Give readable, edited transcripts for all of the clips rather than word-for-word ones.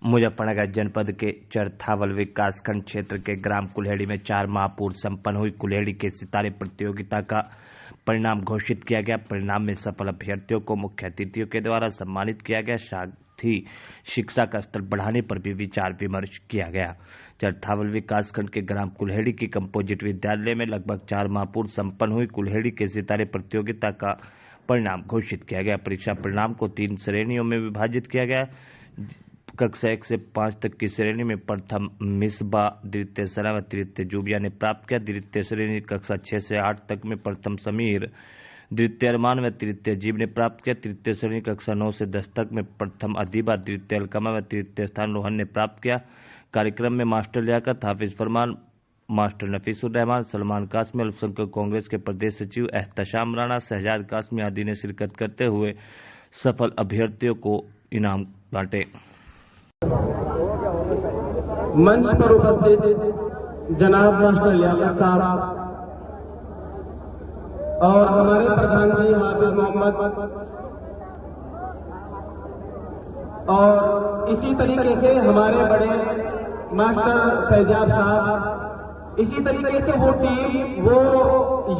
मुजफ्फरनगर जनपद के चरथावल विकासखंड क्षेत्र के ग्राम कुल्हेड़ी में 4 माह पूर्व संपन्न हुई कुल्हेड़ी के सितारे प्रतियोगिता का परिणाम घोषित किया गया। परिणाम में सफल अभ्यर्थियों को मुख्य अतिथियों के द्वारा सम्मानित किया गया। साथ ही शिक्षा का स्तर बढ़ाने पर भी विचार विमर्श किया गया। चरथावल विकासखंड के ग्राम कुल्हेड़ी की कंपोजिट विद्यालय में लगभग 4 माह पूर्व संपन्न हुई कुल्हेड़ी के सितारे प्रतियोगिता का परिणाम घोषित किया गया। परीक्षा परिणाम को 3 श्रेणियों में विभाजित किया गया। कक्षा 1 से 5 तक की श्रेणी में प्रथम मिसबा, द्वितीय सना व तृतीय जुबिया ने प्राप्त किया। द्वितीय श्रेणी कक्षा 6 से 8 तक में प्रथम समीर, द्वितीय अरमान व तृतीय जीव ने प्राप्त किया। तृतीय श्रेणी कक्षा 9 से 10 तक में प्रथम अदीबा, द्वितीय अलकमा व तृतीय स्थान रोहन ने प्राप्त किया। कार्यक्रम में मास्टर लियाकत, हाफिज फरमान, मास्टर नफीसुर रहमान, सलमान कासमी, अल्पसंख्यक कांग्रेस के प्रदेश सचिव एहतशाम राणा, शहजाद कासमी आदि ने शिरकत करते हुए सफल अभ्यर्थियों को इनाम बांटे। मंच पर उपस्थित जनाब मास्टर लियाकत साहब और हमारे प्रधान जी हाफिज मोहम्मद और इसी तरीके से हमारे बड़े मास्टर फैजाब साहब, इसी तरीके से वो टीम, वो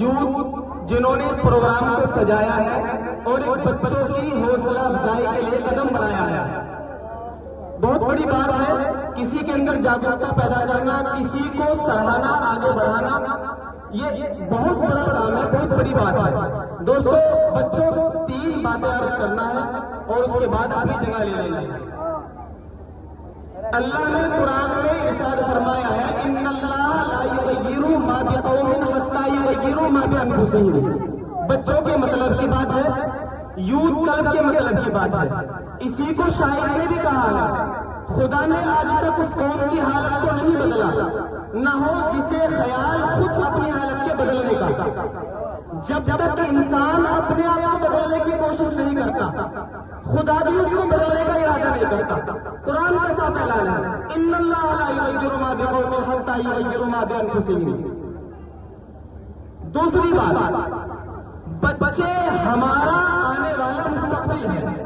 यूथ जिन्होंने इस प्रोग्राम को सजाया है और एक बच्चों की हौसला अफजाई के लिए कदम बढ़ाया है। बहुत बड़ी बात है किसी के अंदर जागरूकता पैदा करना, किसी को सराहना, आगे बढ़ाना, ये बहुत बड़ा काम है, बहुत बड़ी बात है। दोस्तों, बच्चों को 3 बातें अर्ज करना है और उसके बाद अपनी जगह ले लेना है। अल्लाह ने कुरान में इरशाद फरमाया है, इन्नल्लाह ला युगय्यिरु मा बिकौमिन हत्ता युगय्यिरु मा बिअनफुसिहिम। बच्चों के मतलब की बात है, यूथ क्लब के मतलब की बात है। इसी को शायर ने भी कहा है, खुदा ने आज तक उस कौम की हालत को नहीं बदला, न हो जिसे ख्याल खुद अपनी हालत के बदलने का। जब तक इंसान अपने आप को बदलने की कोशिश नहीं करता, खुदा भी उसको बदलने का इरादा नहीं करता। कुरान का साफ ऐलान है, इन्नल्लाह ला युगय्यिरु मा बिकौमिन हत्ता युगय्यिरु मा बिअनफुसिहिम। दूसरी बात, बच्चे हमारा आने वाला मुस्तकबिल है।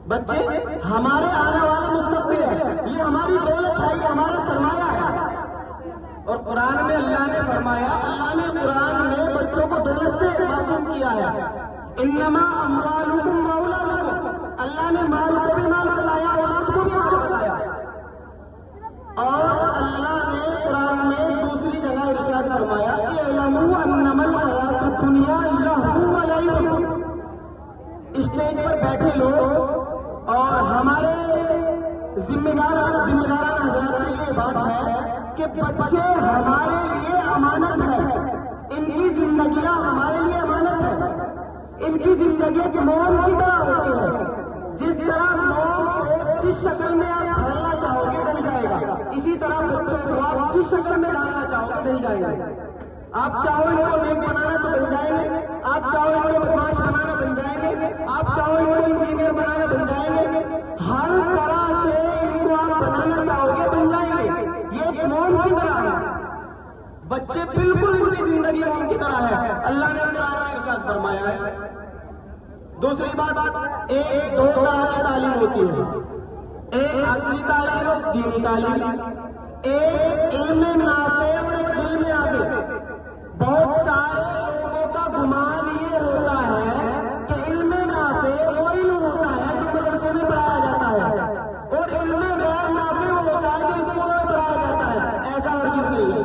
बच्चे हमारे आने वाला मुस्तकबिल है, ये हमारी दौलत है, ये हमारा सरमाया है। और कुरान में अल्लाह ने फरमाया, अल्लाह ने कुरान में बच्चों को दौलत से मासूम किया है। इन्नमा अम्वालुकुम व औलादुकुम, अल्लाह ने माल को भी माल बनाया, औलाद को भी माल बनाया। और अल्लाह ने कुरान में दूसरी जगह इरशाद फरमाया, इअलमू अन्नमल हयातुद दुनिया लहवुन व लइबुन। स्टेज पर बैठे लोग और हमारे जिम्मेदाराना हजरात की ये बात है कि बच्चे हमारे लिए अमानत है, इनकी जिंदगियां हमारे लिए अमानत है। इनकी जिंदगी की मोम की तरह होती है। जिस तरह मोम को जिस शक्ल में आप ढालना चाहोगे ढल जाएगा, इसी तरह बच्चों को आप जिस शक्ल में डालना चाहोगे ढल जाएगा। आप चाहो इनको नेक बनाना तो बन जाएंगे, आप चाहो इनको बदमाश बनाना बन जाएंगे, आप चाहो इनको इंजीनियर बनाना बन जाएंगे। हर तरह से इनको आप बनाना चाहोगे बन जाएंगे। ये एक मोम की तरह है। बच्चे बिल्कुल इनकी जिंदगी मोम की तरह है। अल्लाह ने कुरान में इरशाद फरमाया है। दूसरी बात, एक 2 तरह की तालीम होती है, एक असली तालीम और दीनी तालीम, एक इल्म नाफे और एक इल्म आबिद। बहुत सारे लोगों का गुमान ये होता है कि इल्म नाफे वो इल्म होता है जो मदरसे में पढ़ाया जाता है, और इल्म गैर नाफे वो होता है जो स्कूल में पढ़ाया जाता है। ऐसा हरगिज़ नहीं है।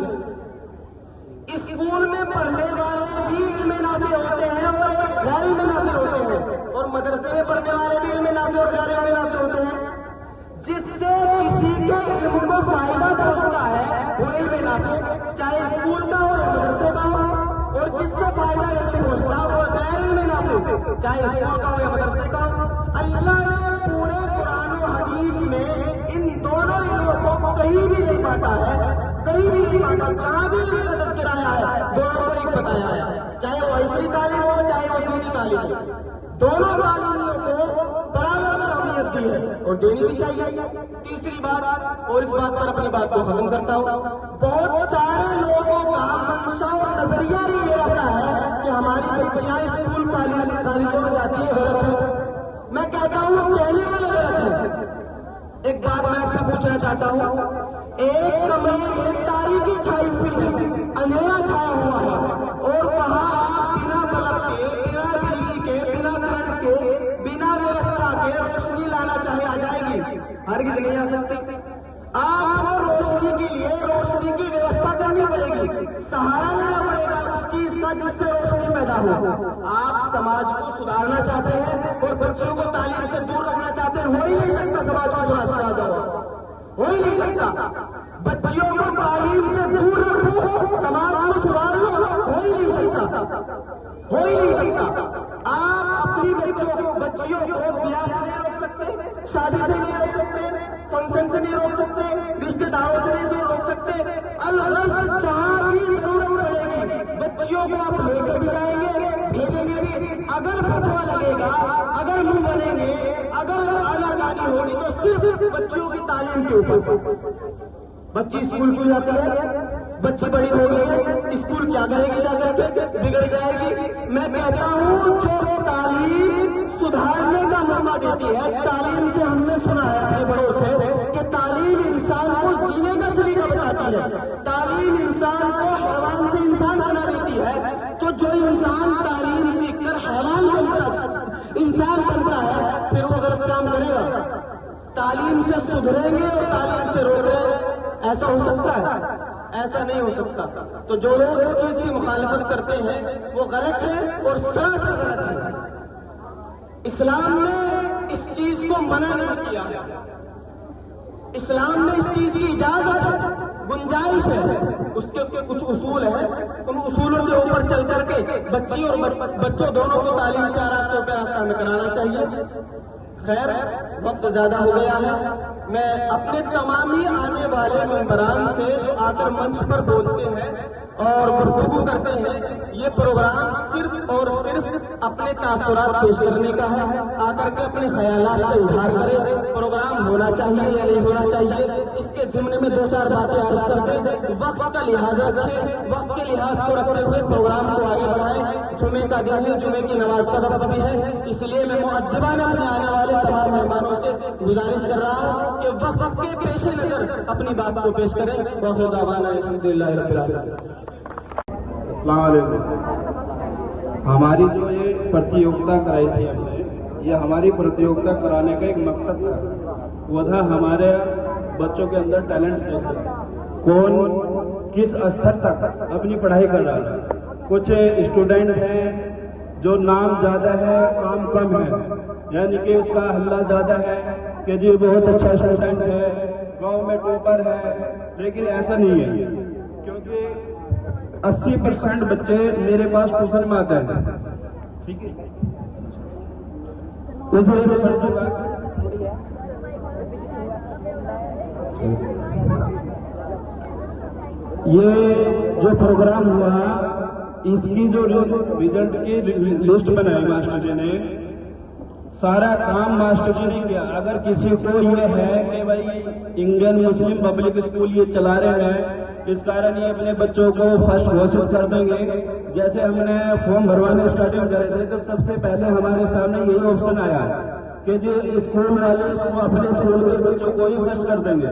स्कूल में पढ़ने वाले भी इल्म नाफे होते हैं और गैर इल्म नाफे होते हैं, और मदरसे में पढ़ने वाले भी इल्म नाफे और गैर इल्म नाफे होते हैं। जिससे किसी के इल्म को फायदा पहुंचता है वो इल्म नाफे, चाहे स्कूल का हो या मदरसे का हो, और जिससे फायदा नहीं पहुंचता वो गैर इल्म नाफे, चाहे स्कूल का हो या मदरसे का हो। अल्लाह ने पूरे कुरान और हदीस में इन दोनों इल्मों को कहीं भी नहीं बांटा है, कहीं भी नहीं बांटा। जहां भी इनका तज़किरा आया है दोनों को एक बताया है, चाहे वो असली तालीम हो चाहे वो दीनी तालीम हो। दोनों तालीमों को बराबर अहमियत दी है और देनी भी चाहिए। तीसरी बात, और इस बात पर अपनी बात को खत्म करता हूं, बहुत सारे लोगों का मंशा और नजरिया ये रहता है कि हमारी बच्चियां स्कूल कॉलेजों में जाती है, गलत है। मैं कहता हूं कहने वाले गलत है। ایک بات میں آپ سے پوچھنا چاہتا ہوں، ایک کمرے میں تاریکی چھائی ہوئی ہے، اندھیرا چھایا ہوا ہے، اور وہاں آپ بنا بلب کے، بنا بجلی کے، بنا کرنٹ کے، بنا ویوستھا کے روشنی لانا چاہے آ جائے گی؟ ہرگز نہیں آ سکتی۔ آپ کو روشنی کے لیے روشنی کی ویوستھا کرنی پڑے گی، سہارا لینا پڑے گا اس چیز کا جس سے روشنی پیدا ہو۔ آپ سماج کو سدھارنا چاہتے ہیں اور بچوں کو تعلیم سے دور رکھنا چاہتے ہیں، ہو ہی نہیں سکتا سماج کو سدھار جاؤ، ہو ہی نہیں سکتا۔ بچیوں کو تعلیم سے دور رکھو، سماج کو سدھار لو، ہو ہی نہیں سکتا، ہو ہی نہیں سکتا۔ آپ اپنی بچیوں کو بیاہ سے نہیں روک سکتے، شادی سے نہیں روک سکتے، فنکشن سے نہیں روک سکتے، رشتے داروں سے نہیں روک سکتے۔ الغرض جہاں بھی ضرورت پڑے گی بچیوں کو آپ لے کر بھی جائیں گے، بھیجیں گے بھی۔ اگر فتوا لگے گا، اگر منہ بنیں گے، اگر آناکانی ہوگی تو صرف بچیوں کی تعلیم کے اوپر۔ بچی اسکول کیوں جاتی ہے؟ بچی بڑی ہو گئی ہے، اسکول کیا کرے گی جا کر کے؟ بگڑ جائے گی۔ میں کہتا ہوں جو تعلیم سدھارنے کا موقع دیتی ہے، تعلیم سے ہم نے سنا ہے اپنے بڑوں سے کہ تعلیم انسان کو جینے کا سلیقہ بتاتی ہے، تعلیم انسان کو حیوان سے انسان بنا دیتی ہے۔ تو جو انسان تعلیم سیکھ کر حیوان انسان بنتا ہے، پھر وہ غلط کام کرے گا۔ تعلیم سے سدھریں گے اور تعلیم سے روکیں گے، ایسا ہو سکتا ہے؟ ایسا نہیں ہو سکتا۔ تو جو لوگ اس چیز کی مخالفت کرتے ہیں وہ غلط ہے اور سراسر غلط ہے۔ اسلام نے اس چیز کو منع نہیں کیا، اسلام میں اس چیز کی اجازت ہے، گنجائش ہے، اس کے کچھ اصول ہیں، ان اصولوں کے اوپر چل کر کے بچی اور بچوں دونوں کو تعلیم سے آراستوں پہ راستہ میں کرانا چاہیے۔ خیر، وقت زیادہ ہو گیا ہے، میں اپنے تمامی آنے والے ممبران سے جو آ کر منچ پر بولتے ہیں اور گفتگو کرتے ہیں، یہ پروگرام صرف اور صرف اپنے تاثرات پیش کرنے کا ہے، آ کر کے اپنے خیالات کا اظہار کرے۔ پروگرام ہونا چاہیے یا نہیں ہونا چاہیے، اس کے ضمن میں دو چار باتیں عرض کرتے، وقت کا لحاظ رکھیں، وقت کے لحاظ کو رکھتے ہوئے پروگرام کو آگے بڑھائیں۔ جمعے کا دن ہے، جمعے کی نماز کا وقت بھی ہے، اس لیے میں مؤدبانہ اپنے آنے والے تمام مہمانوں سے گزارش کر رہا ہوں کہ وقت کے پیش نظر اپنی بات کو پیش کریں۔ وآخر دعوانا الحمدللہ رب العالمین۔ السلام علیکم۔ ہماری جو یہ پرتیوگتا کرائی تھی ہم نے، یہ ہماری پرتیوگتا کرانے کا ایک مقصد تھا، وہ تھا ہمارے بچوں کے اندر ٹیلنٹ دیکھنا، کون کس استر تک اپنی پڑھائی کر رہا ہے۔ کچھ اسٹوڈنٹ ہیں جو نام زیادہ ہے کام کم ہے، یعنی کہ اس کا حلہ زیادہ ہے کہ جی بہت اچھا اسٹوڈنٹ ہے، گاؤں میں ٹاپر ہے، لیکن ایسا نہیں ہے، کیونکہ 80% بچے میرے پاس ٹیوشن میں آتے ہیں، ٹھیک ہے۔ یہ جو پروگرام ہوا، اس کی جو ریزلٹ کی لسٹ بنائی ماسٹر جی نے، سارا کام ماسٹر جی نے کیا۔ اگر کسی کو یہ ہے کہ بھائی انڈین مسلم پبلک اسکول یہ چلا رہے ہیں، اس کارن یہ اپنے بچوں کو فرسٹ گھوشت کر دیں گے، جیسے ہم نے فارم بھروانے اسٹارٹنگ کرے تھے تو سب سے پہلے ہمارے سامنے یہی آپشن آیا کہ جو اسکول والے اس کو اپنے اسکول کے بچوں کو ہی فرسٹ کر دیں گے،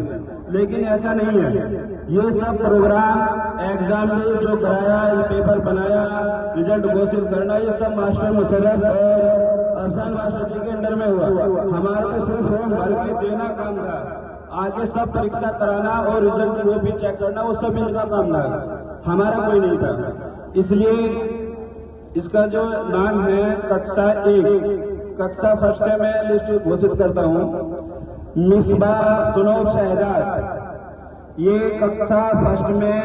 لیکن ایسا نہیں ہے۔ یہ سب پروگرام ایگزام میں جو کرایا، پیپر بنایا، ریزلٹ گھوشت کرنا، یہ سب ماسٹر مسرت اور افسان ماسٹر جی کے انڈر میں ہوا۔ ہمارا تو صرف فارم بھر کے دینا کام تھا، آگے سب پریکشا کرانا اور ریزلٹ وہ بھی چیک کرنا، وہ سب ان کا کام تھا، ہمارا کوئی نہیں تھا۔ اس لیے اس کا جو نام ہے کक्षा 1، کक्षा فرسٹ سے میں لسٹ گھوشت کرتا ہوں۔ مصباح سنوب شہزاد، یہ کक्षा فرسٹ میں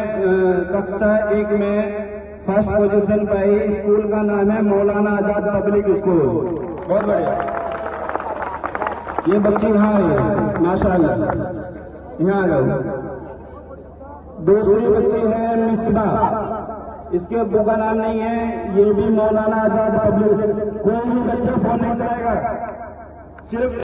کक्षा 1 میں فرسٹ پوزیشن پائی۔ اسکول کا نام ہے مولانا آزاد پبلک اسکول، بہت بڑھیا۔ یہ بچی یہاں ہے ماشاءاللہ، یہاں آ جاؤ۔ دوسری بچی ہے مصباح، اس کے ابو کا نام نہیں ہے، یہ بھی مولانا آزاد پبلک۔ کوئی بھی بچہ فون نہیں چلائے گا، صرف